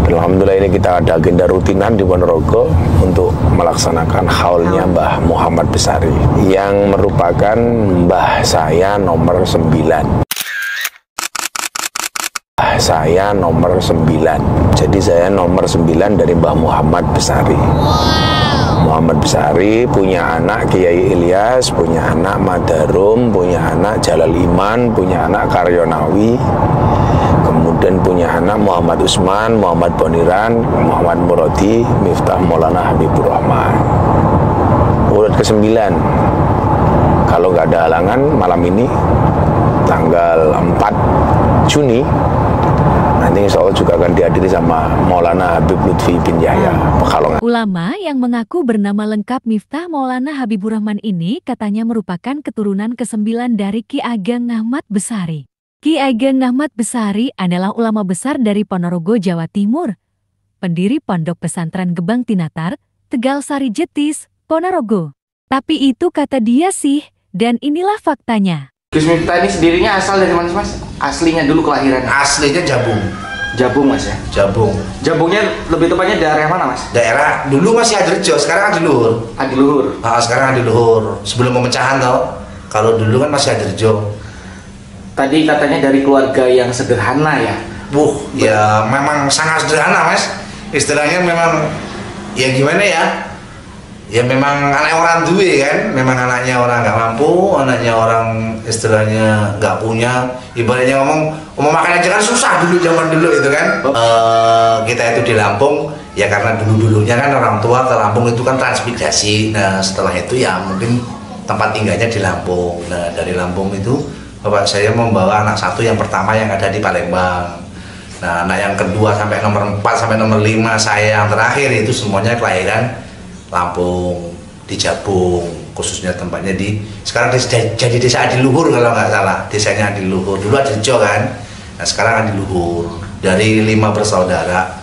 Alhamdulillah ini kita ada agenda rutinan di Ponorogo untuk melaksanakan haulnya Mbah Muhammad Besari yang merupakan mbah saya nomor 9. Saya nomor 9. Jadi saya nomor 9 dari Mbah Muhammad Besari. Muhammad Besari punya anak Kiai Ilyas, punya anak Madarum, punya anak Jalal Iman, punya anak Karyonawi, kemudian punya anak Muhammad Usman, Muhammad Boniran, Muhammad Muradi, Miftah Maulana Habibur Rahman. Urut ke-9. Kalau nggak ada halangan malam ini tanggal 4 Juni nanti insya Allah juga akan dihadiri sama Maulana Habib Lutfi bin Yahya Pekalongan. Ulama yang mengaku bernama lengkap Miftah Maulana Habibur Rahman ini katanya merupakan keturunan ke-9 dari Ki Ageng Ahmad Besari. Ki Ageng Ahmad Besari adalah ulama besar dari Ponorogo, Jawa Timur. Pendiri Pondok Pesantren Gebang Tinatar, Tegal Sari Jetis, Ponorogo. Tapi itu kata dia sih, dan inilah faktanya. Gus Miftah ini sendirinya asal dari mana mas? Aslinya dulu kelahirannya? Aslinya Jabung. Jabung mas ya? Jabung. Jabungnya lebih tepatnya daerah mana mas? Daerah dulu masih Adirejo, sekarang Adiluhur. Adiluhur. Sekarang Adiluhur. Sebelum pemecahan tau. Kalau dulu kan masih Adirejo. Tadi katanya dari keluarga yang sederhana ya? Ya memang sangat sederhana mas. Istilahnya memang ya gimana ya? Ya memang anak orang duwe kan, memang anaknya orang nggak mampu, anaknya orang istilahnya nggak punya, ibaratnya ngomong makan aja kan susah dulu zaman dulu itu kan. Kita itu di Lampung ya karena dulunya kan orang tua ke Lampung itu kan transmigrasi. Nah setelah itu ya mungkin tempat tinggalnya di Lampung. Nah dari Lampung itu bapak saya membawa anak satu yang pertama yang ada di Palembang. Nah anak yang kedua sampai nomor 4 sampai nomor 5 saya yang terakhir itu semuanya kelahiran Lampung, di Jabung, khususnya tempatnya di sekarang jadi desa Adiluhur kalau nggak salah, desanya Adiluhur. Dulu Adirejo kan, nah sekarang Adiluhur. Dari 5 bersaudara,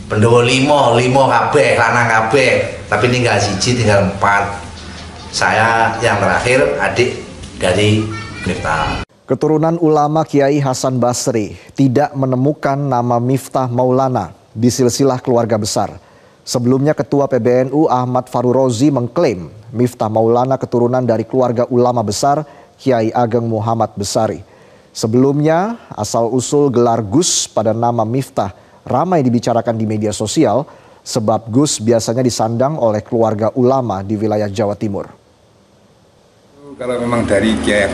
pendowo 5 kabeh, lanang kabeh, tapi tinggal siji, tinggal 4. Saya yang terakhir adik dari Miftah. Keturunan ulama Kiai Hasan Basri tidak menemukan nama Miftah Maulana di silsilah keluarga besar. Sebelumnya Ketua PBNU Ahmad Farurozi mengklaim Miftah Maulana keturunan dari keluarga ulama besar Kiai Ageng Muhammad Besari. Sebelumnya asal-usul gelar Gus pada nama Miftah ramai dibicarakan di media sosial sebab Gus biasanya disandang oleh keluarga ulama di wilayah Jawa Timur. Kalau memang dari Kiai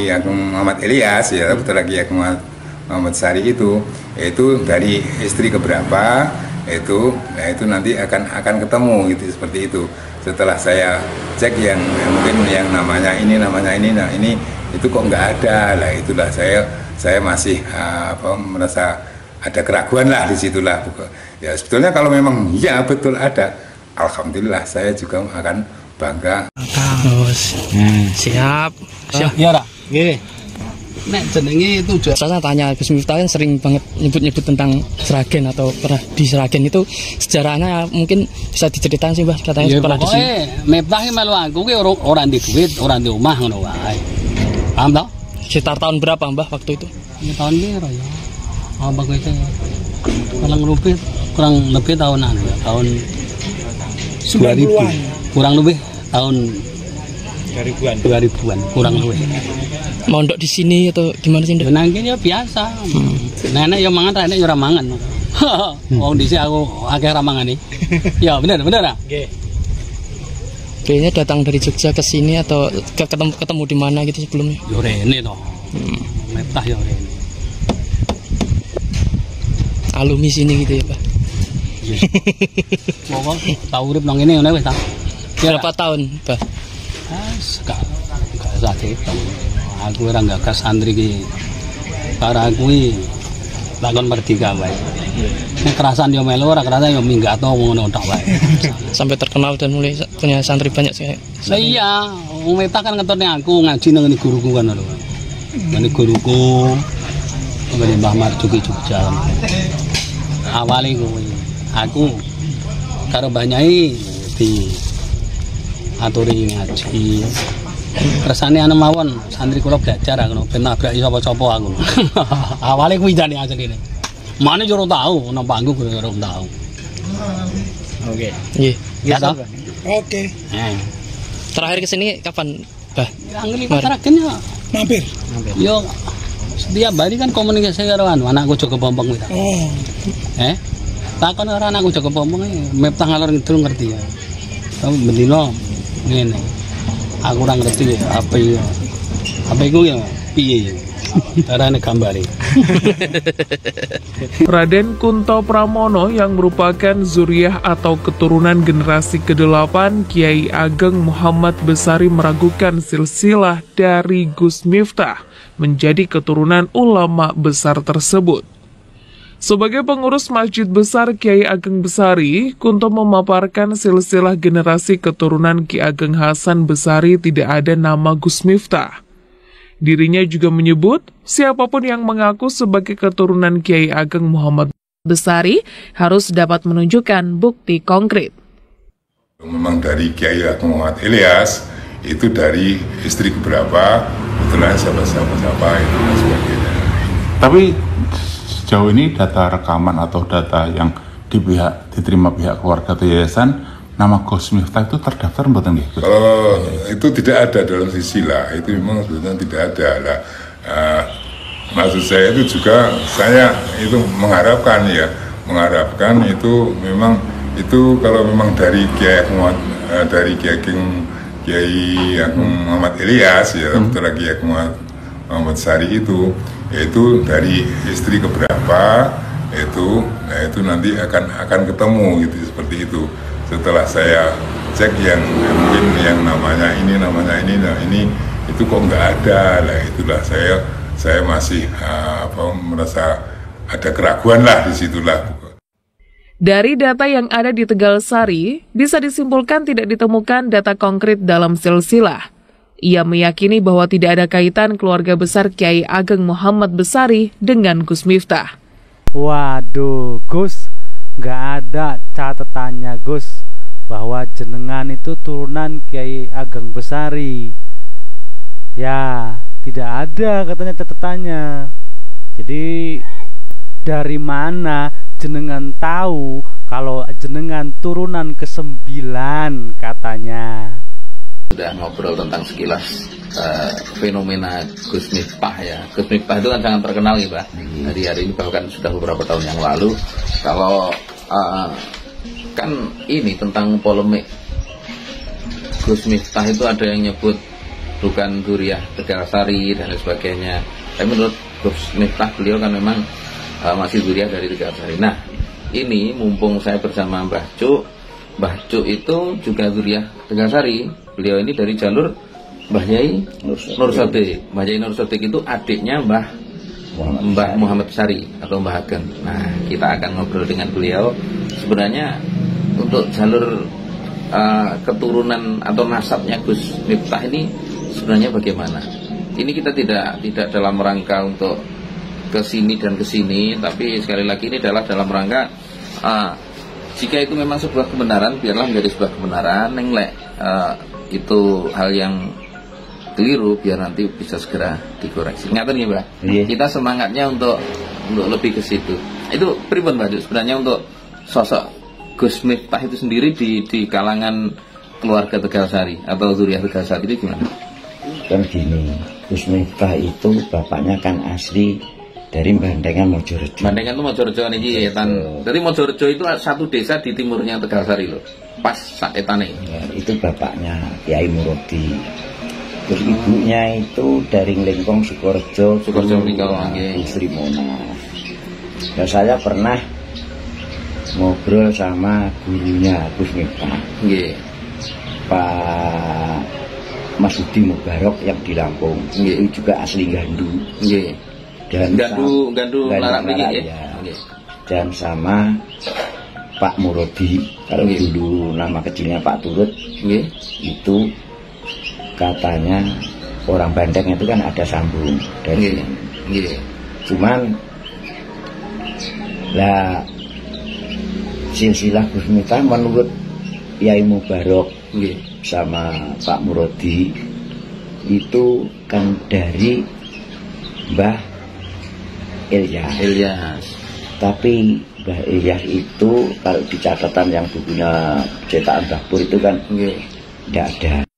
Ageng Muhammad Ilyas ya, betul lagi Kiai Ageng Muhammad Besari itu dari istri keberapa itu, nah itu nanti akan ketemu gitu seperti itu. Setelah saya cek yang mungkin yang namanya ini, nah ini itu kok nggak ada lah, itulah saya masih merasa ada keraguan lah di situlah. Ya sebetulnya kalau memang ya betul ada, alhamdulillah saya juga akan bangga. Siap. Ya ora. Nggih. Nek jenenge itu saya tanya Gus Miftah kan sering banget nyebut-nyebut tentang Sragen atau pernah di Sragen itu sejarahnya mungkin bisa diceritain sih Mbah katanya pernah di sini. Miftah iki melu aku ki ora ndek duit, ora ndek omah ngono wae. Paham toh? Sekitar tahun berapa Mbah waktu itu? Ya tahun piro ya? Apa itu? Kurang lebih tahunan ya, tahun 2000. Kurang lebih tahun 2000-an kurang lebih. Mondok di sini atau gimana sih? Nangkin ya biasa. Nenek ya mangan, nenek ya ora mangan. Wong dhisik aku akeh ora mangan iki. Ya bener ah? Nggih. Kayaknya datang dari Jogja ke sini atau ketemu di mana gitu sebelumnya? Yo rene to. Miftah ya rene. Alumni sini gitu ya, Pak. Pokok tau urip nang ngene ngene wis ta. Berapa tahun, Pak? Gak sakit. Aku ora gagas santri ki. Para aku iki lakon merdeka wae. Nek kerasan yo melu, ora kerasan yo minggat to ngono tok wae. Sampai terkenal dan mulai punya santri banyak sih. Iya, wong Miftah kan ngetone aku ngaji nang ngene guruku kan lho. Ngene guruku ngene Mbah Marjuki Jogja. Awale kuwi aku karo Mbah Nyai di aturi ngaji. Kersane ana mawon santri kula belajar aku ben nabrak sapa-sapa aku. Awale kuwi jane asline. Mana jorong tahu, nang panggung jorong tahu. Oke. Nggih. Ya toh? Oke. Terakhir kesini kapan, Bah? Anggen lipat terakhirnya Mampir. yo setiap hari kan komunikasi karo anakku Joko Pompong gitu. Oh. Takon karo anakku Joko Pompong Miftah ngalor ngidul ngerti ya. Tapi bendino ngene. Aku ora ngerti ya apa ya. Apa iku ya piye ya. Carane gambare. Raden Kunto Pramono yang merupakan zuriyah atau keturunan generasi ke-8 Kiai Ageng Muhammad Besari meragukan silsilah dari Gus Miftah menjadi keturunan ulama besar tersebut. Sebagai pengurus Masjid Besar Kiai Ageng Besari, Kunto memaparkan silsilah generasi keturunan Ki Ageng Hasan Besari tidak ada nama Gus Miftah. Dirinya juga menyebut, siapapun yang mengaku sebagai keturunan Kiai Ageng Muhammad Besari harus dapat menunjukkan bukti konkret. Memang dari Kiai Ageng Muhammad Ilyas, itu dari istri keberapa, itulah siapa itu dan sebagainya. Tapi sejauh ini data rekaman atau data yang diterima pihak keluarga atau yayasan, nama Gus Miftah itu terdaftar mboten nggih? Kalau itu tidak ada dalam silsilah, itu memang sebetulnya tidak ada lah. Maksud saya itu juga saya itu mengharapkan itu memang itu kalau memang dari Kiai Ageng Muhammad Ilyas ya, betul lagi Kiai Ageng Muhammad Sari itu, yaitu dari istri keberapa itu, nah itu nanti akan ketemu gitu seperti itu. Setelah saya cek yang mungkin yang namanya ini itu kok nggak ada lah, itulah saya masih merasa ada keraguan lah di situlah. Dari data yang ada di Tegal Sari, bisa disimpulkan tidak ditemukan data konkret dalam silsilah. Ia meyakini bahwa tidak ada kaitan keluarga besar Kiai Ageng Muhammad Besari dengan Gus Miftah. Waduh, Gus, nggak ada catatannya Gus bahwa jenengan itu turunan Kiai Ageng Besari. Ya, tidak ada katanya catatannya. Jadi dari mana jenengan tahu kalau jenengan turunan ke-9 katanya? Sudah ngobrol tentang sekilas fenomena Gus Miftah ya. Gus Miftah itu kan sangat terkenal ya Pak. Hari ini bahkan sudah beberapa tahun yang lalu. Kalau kan ini tentang polemik Gus Miftah itu ada yang nyebut bukan zuriyah Tegal Sari dan lain sebagainya. Tapi menurut Gus Miftah beliau kan memang masih zuriyah dari Tegal Sari. Nah ini mumpung saya bersama Mbah Cuk itu juga zuriyah Tegal Sari. Beliau ini dari jalur Mbah Yai Nur Sodik. Mbah Yai Nur Sodik itu adiknya Mbah Muhammad Besari atau Mbah Ageng. Nah kita akan ngobrol dengan beliau. Sebenarnya untuk jalur keturunan atau nasabnya Gus Miftah ini sebenarnya bagaimana? Ini kita tidak dalam rangka untuk kesini dan kesini, tapi sekali lagi ini adalah dalam rangka jika itu memang sebuah kebenaran, biarlah menjadi sebuah kebenaran. Nenglek itu hal yang keliru, biar nanti bisa segera dikoreksi. Ngaten ya Mbak? Iya. Kita semangatnya untuk lebih ke situ. Itu pripun Mbak? Sebenarnya untuk sosok Gus Miftah itu sendiri di kalangan keluarga Tegal Sari atau zuriyah Tegal Sari itu gimana? Kan gini, Gus Miftah itu bapaknya kan asli dari Bandengan Mojorejo. Bandengan itu Mojorejo ini ya tan. Dari Mojorejo itu satu desa di timurnya Tegal Sari loh. Pas saetane. Ya, itu bapaknya Kiai Murodi. Terus ibunya itu dari Nglingkong Sukorejo. Sukorejo Nglingkong Sri Mona. Dan saya pernah ngobrol sama gurunya Gus Miftah. Nggih. Pak Masudi Mubarok yang di Lampung. Itu juga asli Gandu. Nggih. Dan Gandu Larak ya. Dan sama Pak Murodi, kalau dulu nama kecilnya Pak Turut, itu katanya orang Bandeng itu kan ada sambung dari cuman lah silsilah Gus Miftah menurut Yai Mubarok sama Pak Murodi itu kan dari Mbah Ilyas. Tapi Mbah Ilyas itu kalau di catatan yang bukunya cetakan Mbah Pur itu kan tidak ada.